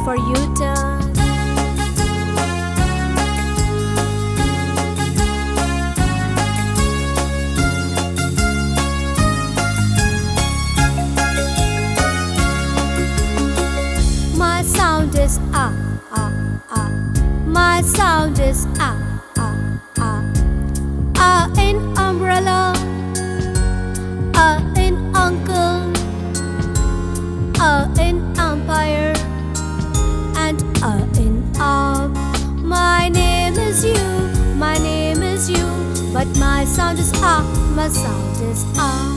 for U-turn. My sound is ah ah ah. My sound is ah ah ah. Ah in umbrella, ah in uncle, ah in umpire, and ah in up. My name is you, my name is you, but my sound is ah, my sound is ah.